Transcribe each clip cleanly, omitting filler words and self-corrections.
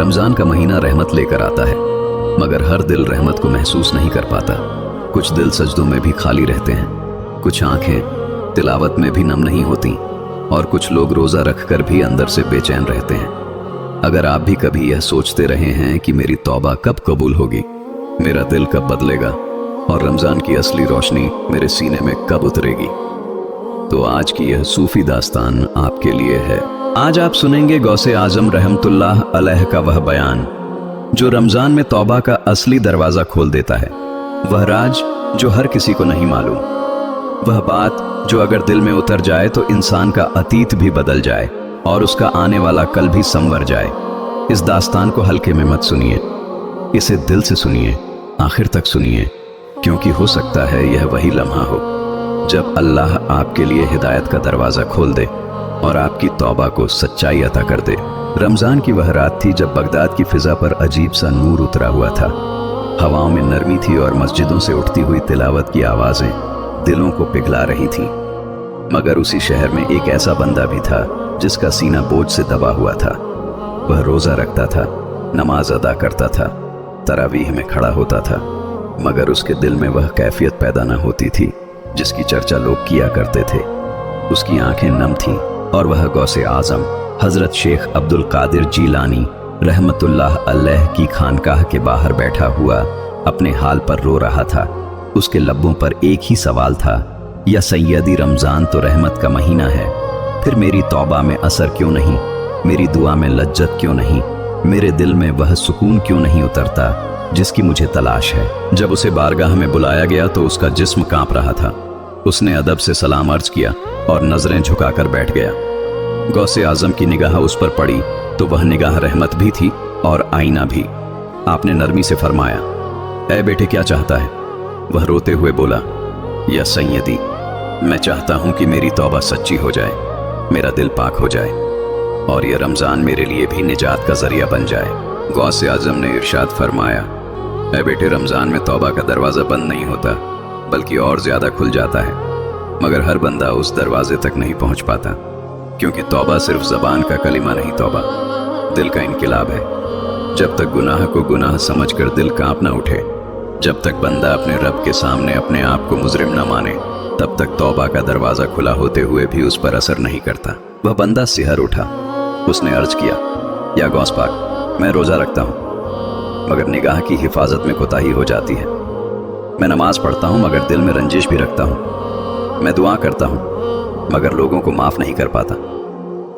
रमज़ान का महीना रहमत लेकर आता है, मगर हर दिल रहमत को महसूस नहीं कर पाता। कुछ दिल सजदों में भी खाली रहते हैं, कुछ आंखें तिलावत में भी नम नहीं होती, और कुछ लोग रोज़ा रखकर भी अंदर से बेचैन रहते हैं। अगर आप भी कभी यह सोचते रहे हैं कि मेरी तौबा कब कबूल होगी, मेरा दिल कब बदलेगा और रमज़ान की असली रोशनी मेरे सीने में कब उतरेगी, तो आज की यह सूफी दास्तान आपके लिए है। आज आप सुनेंगे गौसे आजम रहमतुल्लाह अलैह का वह बयान जो रमज़ान में तौबा का असली दरवाज़ा खोल देता है, वह राज जो हर किसी को नहीं मालूम, वह बात जो अगर दिल में उतर जाए तो इंसान का अतीत भी बदल जाए और उसका आने वाला कल भी संवर जाए। इस दास्तान को हल्के में मत सुनिए, इसे दिल से सुनिए, आखिर तक सुनिए, क्योंकि हो सकता है यह वही लम्हा हो जब अल्लाह आपके लिए हिदायत का दरवाज़ा खोल दे और आपकी तौबा को सच्चाई अता कर दे। रमज़ान की वह रात थी जब बगदाद की फिजा पर अजीब सा नूर उतरा हुआ था। हवाओं में नरमी थी और मस्जिदों से उठती हुई तिलावत की आवाज़ें दिलों को पिघला रही थीं। मगर उसी शहर में एक ऐसा बंदा भी था जिसका सीना बोझ से दबा हुआ था। वह रोज़ा रखता था, नमाज अदा करता था, तरावीह में खड़ा होता था, मगर उसके दिल में वह कैफियत पैदा न होती थी जिसकी चर्चा लोग किया करते थे। उसकी आंखें नम थीं और वह गौसे आज़म हज़रत शेख अब्दुल कादिर जीलानी रहमतुल्लाह अलैह की खानकाह के बाहर बैठा हुआ अपने हाल पर रो रहा था। उसके लब्बों पर एक ही सवाल था, या सैयदी रमज़ान तो रहमत का महीना है, फिर मेरी तौबा में असर क्यों नहीं, मेरी दुआ में लज्जत क्यों नहीं, मेरे दिल में वह सुकून क्यों नहीं उतरता जिसकी मुझे तलाश है। जब उसे बारगाह में बुलाया गया तो उसका जिस्म कांप रहा था। उसने अदब से सलाम अर्ज किया और नजरें झुकाकर बैठ गया। गौसे आजम की निगाह उस पर पड़ी तो वह निगाह रहमत भी थी और आईना भी। आपने नरमी से फरमाया, ऐ बेटे क्या चाहता है? वह रोते हुए बोला, या सैयदी, मैं चाहता हूं कि मेरी तौबा सच्ची हो जाए, मेरा दिल पाक हो जाए और यह रमज़ान मेरे लिए भी निजात का जरिया बन जाए। गौसे आजम ने इरशाद फरमाया, ऐ बेटे, रमज़ान में तौबा का दरवाज़ा बंद नहीं होता बल्कि और ज़्यादा खुल जाता है, मगर हर बंदा उस दरवाजे तक नहीं पहुंच पाता, क्योंकि तौबा सिर्फ ज़बान का कलिमा नहीं, तौबा दिल का इनकिलाब है। जब तक गुनाह को गुनाह समझकर दिल कांप न उठे, जब तक बंदा अपने रब के सामने अपने आप को मुजरिम न माने, तब तक तौबा का दरवाज़ा खुला होते हुए भी उस पर असर नहीं करता। वह बंदा सिहर उठा। उसने अर्ज किया, या गौस पाक, मैं रोज़ा रखता हूँ मगर निगाह की हिफाजत में कोताही हो जाती है। मैं नमाज पढ़ता हूँ मगर दिल में रंजिश भी रखता हूँ। मैं दुआ करता हूँ मगर लोगों को माफ़ नहीं कर पाता।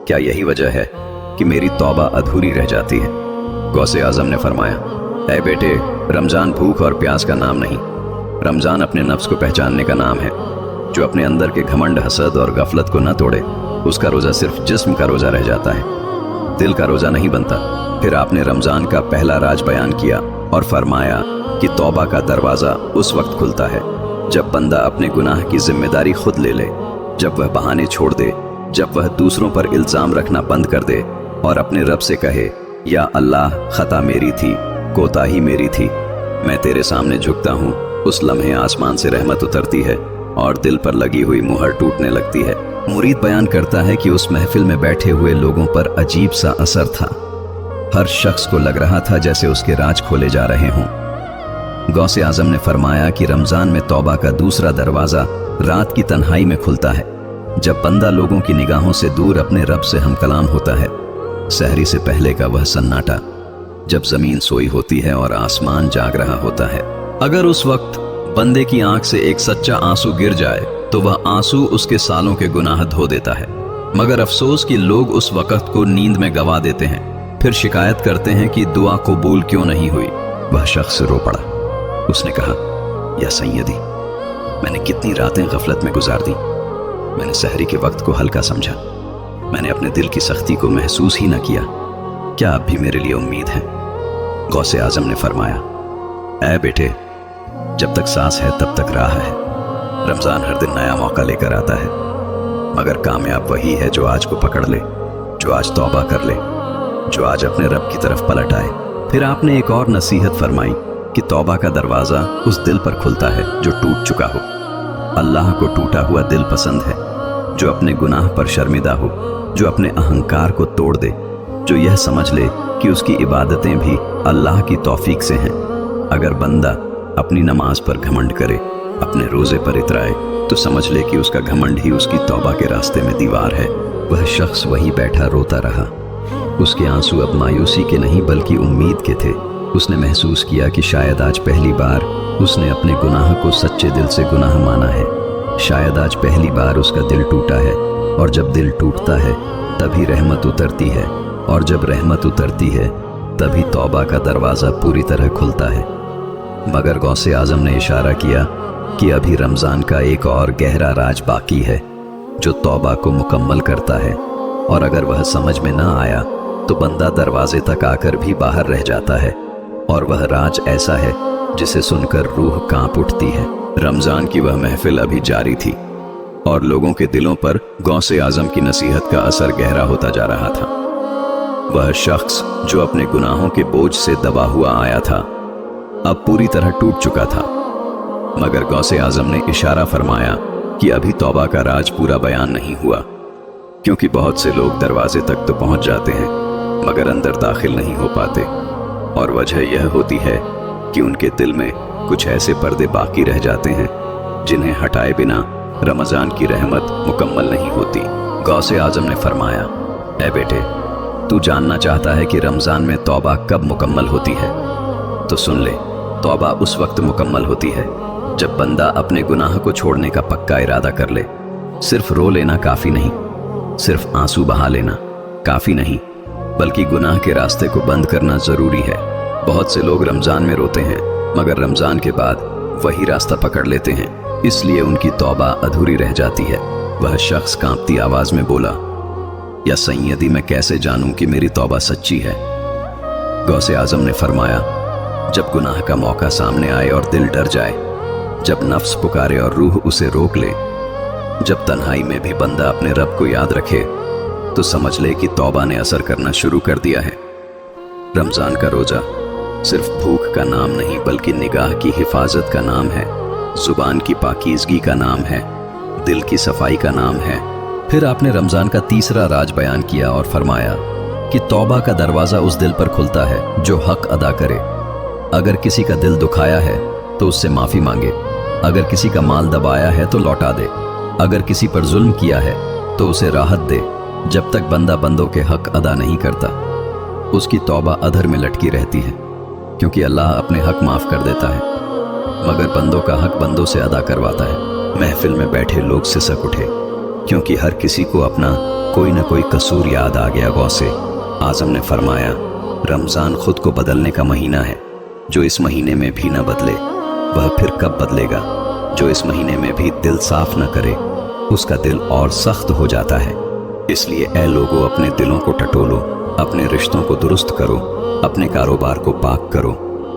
क्या यही वजह है कि मेरी तौबा अधूरी रह जाती है? गौसे आज़म ने फरमाया, ऐ बेटे, रमज़ान भूख और प्यास का नाम नहीं, रमज़ान अपने नफ्स को पहचानने का नाम है। जो अपने अंदर के घमंड, हसद और गफलत को न तोड़े, उसका रोज़ा सिर्फ जिस्म का रोज़ा रह जाता है, दिल का रोज़ा नहीं बनता। फिर आपने रमज़ान का पहला राज बयान किया और फरमाया कि तौबा का दरवाज़ा उस वक्त खुलता है जब बंदा अपने गुनाह की जिम्मेदारी खुद ले ले, जब वह बहाने छोड़ दे, जब वह दूसरों पर इल्ज़ाम रखना बंद कर दे और अपने रब से कहे, या अल्लाह, खता मेरी थी, कोताही मेरी थी, मैं तेरे सामने झुकता हूँ। उस लम्हे आसमान से रहमत उतरती है और दिल पर लगी हुई मुहर टूटने लगती है। मुरीद बयान करता है कि उस महफिल में बैठे हुए लोगों पर अजीब सा असर था। हर शख्स को लग रहा था जैसे उसके राज खोले जा रहे हों। गौसे आजम ने फरमाया कि रमज़ान में तौबा का दूसरा दरवाज़ा रात की तन्हाई में खुलता है, जब बंदा लोगों की निगाहों से दूर अपने रब से हम कलाम होता है। सहरी से पहले का वह सन्नाटा, जब ज़मीन सोई होती है और आसमान जाग रहा होता है। अगर उस वक्त बंदे की आंख से एक सच्चा आंसू गिर जाए तो वह आंसू उसके सालों के गुनाह धो देता है। मगर अफसोस कि लोग उस वक़्त को नींद में गवा देते हैं, फिर शिकायत करते हैं कि दुआ कबूल क्यों नहीं हुई। वह शख्स रो पड़ा। उसने कहा, या सैयदी, मैंने कितनी रातें गफलत में गुजार दी। मैंने सहरी के वक्त को हल्का समझा, मैंने अपने दिल की सख्ती को महसूस ही न किया। क्या अब भी मेरे लिए उम्मीद है? गौसे आजम ने फरमाया, ऐ बेटे, जब तक सांस है तब तक राह है। रमज़ान हर दिन नया मौका लेकर आता है, मगर कामयाब वही है जो आज को पकड़ ले, जो आज तौबा कर ले, जो आज अपने रब की तरफ पलट आए। फिर आपने एक और नसीहत फरमाई कि तौबा का दरवाज़ा उस दिल पर खुलता है जो टूट चुका हो। अल्लाह को टूटा हुआ दिल पसंद है, जो अपने गुनाह पर शर्मिंदा हो, जो अपने अहंकार को तोड़ दे, जो यह समझ ले कि उसकी इबादतें भी अल्लाह की तौफीक से हैं। अगर बंदा अपनी नमाज पर घमंड करे, अपने रोजे पर इतराए, तो समझ ले कि उसका घमंड ही उसकी तौबा के रास्ते में दीवार है। वह शख्स वहीं बैठा रोता रहा। उसके आंसू अब मायूसी के नहीं बल्कि उम्मीद के थे। उसने महसूस किया कि शायद आज पहली बार उसने अपने गुनाह को सच्चे दिल से गुनाह माना है। शायद आज पहली बार उसका दिल टूटा है, और जब दिल टूटता है तभी रहमत उतरती है, और जब रहमत उतरती है तभी तौबा का दरवाज़ा पूरी तरह खुलता है। मगर गौसे आजम ने इशारा किया कि अभी रमज़ान का एक और गहरा राज बाकी है जो तौबा को मुकम्मल करता है, और अगर वह समझ में न आया तो बंदा दरवाजे तक आकर भी बाहर रह जाता है। और वह राज ऐसा है जिसे सुनकर रूह कांप उठती है। रमज़ान की वह महफिल अभी जारी थी और लोगों के दिलों पर गौसे आजम की नसीहत का असर गहरा होता जा रहा था। वह शख्स जो अपने गुनाहों के बोझ से दबा हुआ आया था अब पूरी तरह टूट चुका था। मगर गौसे आजम ने इशारा फरमाया कि अभी तौबा का राज पूरा बयान नहीं हुआ, क्योंकि बहुत से लोग दरवाजे तक तो पहुंच जाते हैं मगर अंदर दाखिल नहीं हो पाते, और वजह यह होती है कि उनके दिल में कुछ ऐसे पर्दे बाकी रह जाते हैं जिन्हें हटाए बिना रमज़ान की रहमत मुकम्मल नहीं होती। गौसे आजम ने फरमाया, ऐ बेटे, तू जानना चाहता है कि रमज़ान में तौबा कब मुकम्मल होती है? तो सुन ले, तौबा उस वक्त मुकम्मल होती है जब बंदा अपने गुनाह को छोड़ने का पक्का इरादा कर ले। सिर्फ रो लेना काफ़ी नहीं, सिर्फ आंसू बहा लेना काफ़ी नहीं, बल्कि गुनाह के रास्ते को बंद करना ज़रूरी है। बहुत से लोग रमज़ान में रोते हैं मगर रमज़ान के बाद वही रास्ता पकड़ लेते हैं, इसलिए उनकी तौबा अधूरी रह जाती है। वह शख्स कांपती आवाज़ में बोला, या सैयदी, मैं कैसे जानूं कि मेरी तौबा सच्ची है? गौसे आजम ने फरमाया, जब गुनाह का मौका सामने आए और दिल डर जाए, जब नफ्स पुकारे और रूह उसे रोक ले, जब तन्हाई में भी बंदा अपने रब को याद रखे, तो समझ ले कि तौबा ने असर करना शुरू कर दिया है। रमज़ान का रोज़ा सिर्फ भूख का नाम नहीं बल्कि निगाह की हिफाजत का नाम है, जुबान की पाकीज़गी का नाम है, दिल की सफाई का नाम है। फिर आपने रमज़ान का तीसरा राज बयान किया और फरमाया कि तौबा का दरवाज़ा उस दिल पर खुलता है जो हक अदा करे। अगर किसी का दिल दुखाया है तो उससे माफ़ी मांगे, अगर किसी का माल दबाया है तो लौटा दे, अगर किसी पर जुल्म किया है तो उसे राहत दे। जब तक बंदा बंदों के हक अदा नहीं करता उसकी तौबा अधर में लटकी रहती है, क्योंकि अल्लाह अपने हक माफ़ कर देता है मगर बंदों का हक बंदों से अदा करवाता है। महफिल में बैठे लोग सिसक उठे, क्योंकि हर किसी को अपना कोई न कोई कसूर याद आ गया। गौसे आजम ने फरमाया, रमज़ान खुद को बदलने का महीना है। जो इस महीने में भी न बदले वह फिर कब बदलेगा? जो इस महीने में भी दिल साफ न करे उसका दिल और सख्त हो जाता है। इसलिए ऐ लोगों, अपने दिलों को टटोलो, अपने रिश्तों को दुरुस्त करो, अपने कारोबार को पाक करो,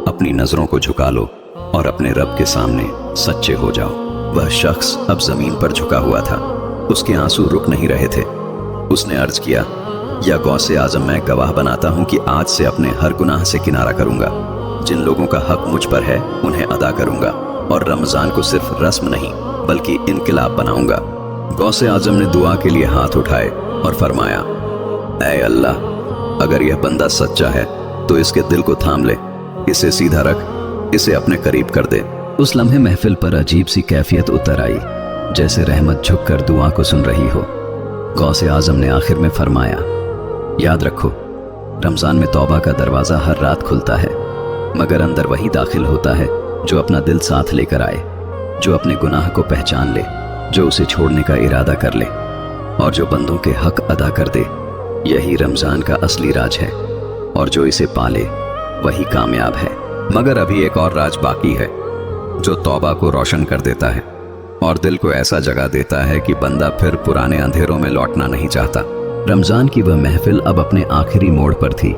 अपनी नज़रों को झुका लो और अपने रब के सामने सच्चे हो जाओ। वह शख्स अब ज़मीन पर झुका हुआ था, उसके आंसू रुक नहीं रहे थे। उसने अर्ज किया, या गौसे आजम, मैं गवाह बनाता हूँ कि आज से अपने हर गुनाह से किनारा करूँगा। जिन लोगों का हक मुझ पर है उन्हें अदा करूँगा और रमज़ान को सिर्फ रस्म नहीं बल्कि इनकलाब बनाऊँगा। गौसे आजम ने दुआ के लिए हाथ उठाए और फरमाया, ऐ अल्लाह, अगर यह बंदा सच्चा है तो इसके दिल को थाम ले, इसे सीधा रख, इसे अपने करीब कर दे। उस लम्हे महफिल पर अजीब सी कैफियत उतर आई, जैसे रहमत झुककर दुआ को सुन रही हो। गौसे आजम ने आखिर में फरमाया, याद रखो, रमज़ान में तौबा का दरवाज़ा हर रात खुलता है, मगर अंदर वही दाखिल होता है जो अपना दिल साथ लेकर आए, जो अपने गुनाह को पहचान ले, जो उसे छोड़ने का इरादा कर ले और जो बंदों के हक अदा कर दे। यही रमज़ान का असली राज है और जो इसे पाले वही कामयाब है। मगर अभी एक और राज बाकी है जो तौबा को रोशन कर देता है और दिल को ऐसा जगा देता है कि बंदा फिर पुराने अंधेरों में लौटना नहीं चाहता। रमज़ान की वह महफिल अब अपने आखिरी मोड़ पर थी,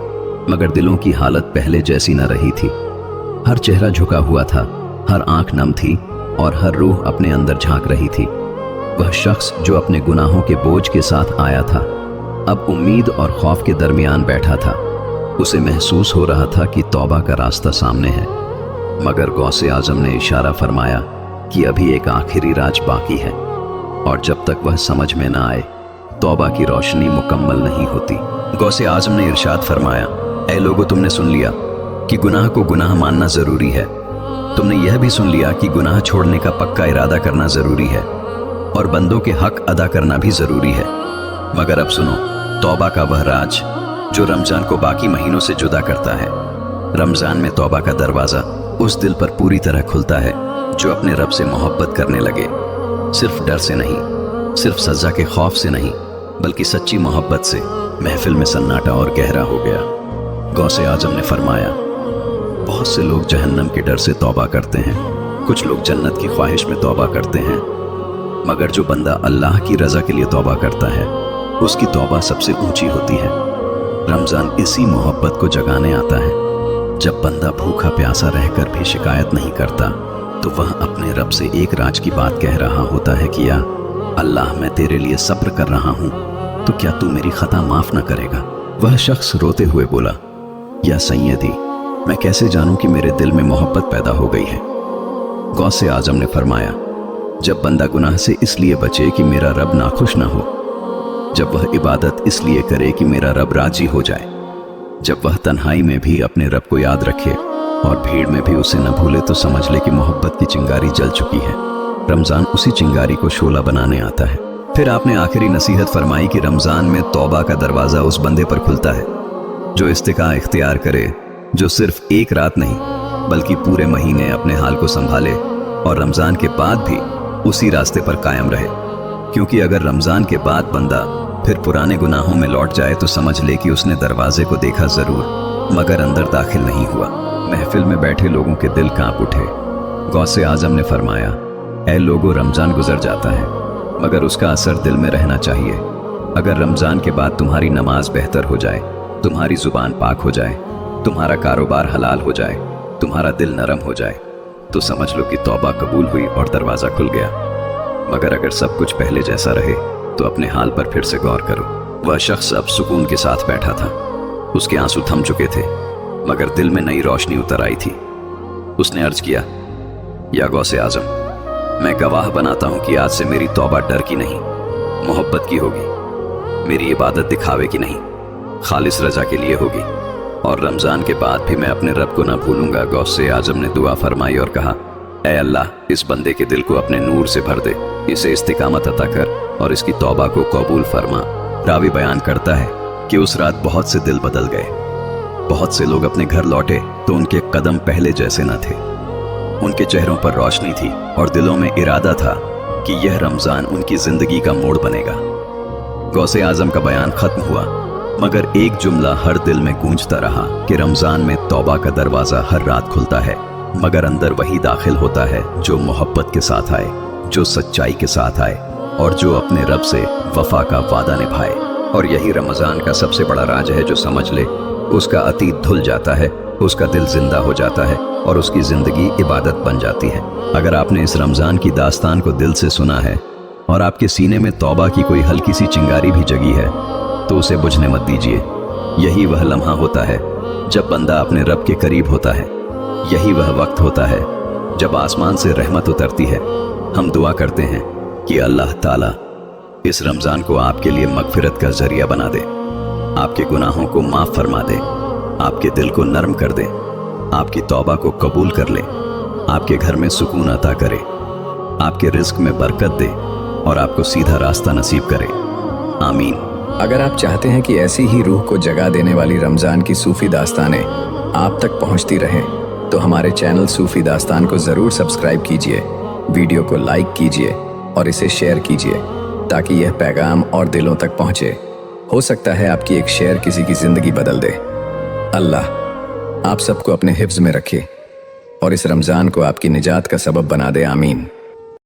मगर दिलों की हालत पहले जैसी न रही थी। हर चेहरा झुका हुआ था, हर आंख नम थी और हर रूह अपने अंदर झांक रही थी। वह शख्स जो अपने गुनाहों के बोझ के साथ आया था अब उम्मीद और खौफ के दरमियान बैठा था। उसे महसूस हो रहा था कि तौबा का रास्ता सामने है, मगर गौसे आजम ने इशारा फरमाया कि अभी एक आखिरी राज बाकी है और जब तक वह समझ में न आए तौबा की रोशनी मुकम्मल नहीं होती। गौसे आजम ने इरशाद फरमाया, ऐ लोगों, तुमने सुन लिया कि गुनाह को गुनाह मानना ज़रूरी है। तुमने यह भी सुन लिया कि गुनाह छोड़ने का पक्का इरादा करना ज़रूरी है और बंदों के हक अदा करना भी ज़रूरी है। मगर अब सुनो, तौबा का वह राज जो रमज़ान को बाकी महीनों से जुदा करता है। रमज़ान में तौबा का दरवाज़ा उस दिल पर पूरी तरह खुलता है जो अपने रब से मोहब्बत करने लगे, सिर्फ डर से नहीं, सिर्फ सज़ा के खौफ से नहीं, बल्कि सच्ची मोहब्बत से। महफिल में सन्नाटा और गहरा हो गया। गौसे आजम ने फरमाया, बहुत से लोग जहन्नम के डर से तौबा करते हैं, कुछ लोग जन्नत की ख्वाहिश में तौबा करते हैं, मगर जो बंदा अल्लाह की रज़ा के लिए तौबा करता है उसकी तौबा सबसे ऊंची होती है। रमज़ान इसी मोहब्बत को जगाने आता है। जब बंदा भूखा प्यासा रहकर भी शिकायत नहीं करता तो वह अपने रब से एक राज की बात कह रहा होता है कि या अल्लाह, मैं तेरे लिए सब्र कर रहा हूँ, तो क्या तू मेरी खता माफ़ न करेगा। वह शख्स रोते हुए बोला, या सैयदी, मैं कैसे जानूं कि मेरे दिल में मोहब्बत पैदा हो गई है। गौसे आजम ने फरमाया, जब बंदा गुनाह से इसलिए बचे कि मेरा रब नाखुश ना हो, जब वह इबादत इसलिए करे कि मेरा रब राजी हो जाए, जब वह तन्हाई में भी अपने रब को याद रखे और भीड़ में भी उसे न भूले, तो समझ ले कि मोहब्बत की चिंगारी जल चुकी है। रमज़ान उसी चिंगारी को शोला बनाने आता है। फिर आपने आखिरी नसीहत फरमाई कि रमज़ान में तौबा का दरवाज़ा उस बंदे पर खुलता है जो इस्तिका इख्तियार करे, जो सिर्फ एक रात नहीं बल्कि पूरे महीने अपने हाल को संभाले और रमज़ान के बाद भी उसी रास्ते पर कायम रहे। क्योंकि अगर रमज़ान के बाद बंदा फिर पुराने गुनाहों में लौट जाए तो समझ ले कि उसने दरवाजे को देखा ज़रूर मगर अंदर दाखिल नहीं हुआ। महफिल में बैठे लोगों के दिल कांप उठे। गौसे आजम ने फरमाया, ऐ लोगों, रमज़ान गुजर जाता है मगर उसका असर दिल में रहना चाहिए। अगर रमज़ान के बाद तुम्हारी नमाज बेहतर हो जाए, तुम्हारी ज़ुबान पाक हो जाए, तुम्हारा कारोबार हलाल हो जाए, तुम्हारा दिल नरम हो जाए, तो समझ लो कि तौबा कबूल हुई और दरवाज़ा खुल गया। मगर अगर सब कुछ पहले जैसा रहे तो अपने हाल पर फिर से गौर करो। वह शख्स अब सुकून के साथ बैठा था। उसके आंसू थम चुके थे मगर दिल में नई रोशनी उतर आई थी। उसने अर्ज किया, या गौसे आजम, मैं गवाह बनाता हूं कि आज से मेरी तौबा डर की नहीं, मोहब्बत की होगी। मेरी इबादत दिखावे की नहीं, खालिस रजा के लिए होगी और रमज़ान के बाद भी मैं अपने रब को ना भूलूंगा। गौसे आजम ने दुआ फरमाई और कहा, ऐ अल्लाह, इस बंदे के दिल को अपने नूर से भर दे, इसे इस्तिकामत अता कर और इसकी तौबा को कबूल फरमा। रावी बयान करता है कि उस रात बहुत से दिल बदल गए। बहुत से लोग अपने घर लौटे तो उनके कदम पहले जैसे न थे। उनके चेहरों पर रोशनी थी और दिलों में इरादा था कि यह रमज़ान उनकी ज़िंदगी का मोड़ बनेगा। गौसे आजम का बयान ख़त्म हुआ मगर एक जुमला हर दिल में गूंजता रहा कि रमज़ान में तौबा का दरवाज़ा हर रात खुलता है, मगर अंदर वही दाखिल होता है जो मोहब्बत के साथ आए, जो सच्चाई के साथ आए और जो अपने रब से वफा का वादा निभाए। और यही रमज़ान का सबसे बड़ा राज है जो समझ ले, उसका अतीत धुल जाता है, उसका दिल जिंदा हो जाता है और उसकी ज़िंदगी इबादत बन जाती है। अगर आपने इस रमज़ान की दास्तान को दिल से सुना है और आपके सीने में तौबा की कोई हल्की सी चिंगारी भी जगी है तो उसे बुझने मत दीजिए। यही वह लम्हा होता है जब बंदा अपने रब के करीब होता है। यही वह वक्त होता है जब आसमान से रहमत उतरती है। हम दुआ करते हैं कि अल्लाह ताला इस रमज़ान को आपके लिए मगफिरत का जरिया बना दे, आपके गुनाहों को माफ़ फरमा दे, आपके दिल को नरम कर दे, आपकी तौबा को कबूल कर ले, आपके घर में सुकून अता करे, आपके रिस्क में बरकत दे और आपको सीधा रास्ता नसीब करे। आमीन। अगर आप चाहते हैं कि ऐसी ही रूह को जगा देने वाली रमज़ान की सूफ़ी दास्तानें आप तक पहुंचती रहें तो हमारे चैनल सूफ़ी दास्तान को ज़रूर सब्सक्राइब कीजिए, वीडियो को लाइक कीजिए और इसे शेयर कीजिए ताकि यह पैगाम और दिलों तक पहुंचे। हो सकता है आपकी एक शेयर किसी की ज़िंदगी बदल दे। अल्लाह आप सबको अपने हिफ्ज़ में रखे और इस रमज़ान को आपकी निजात का सबब बना दे। आमीन।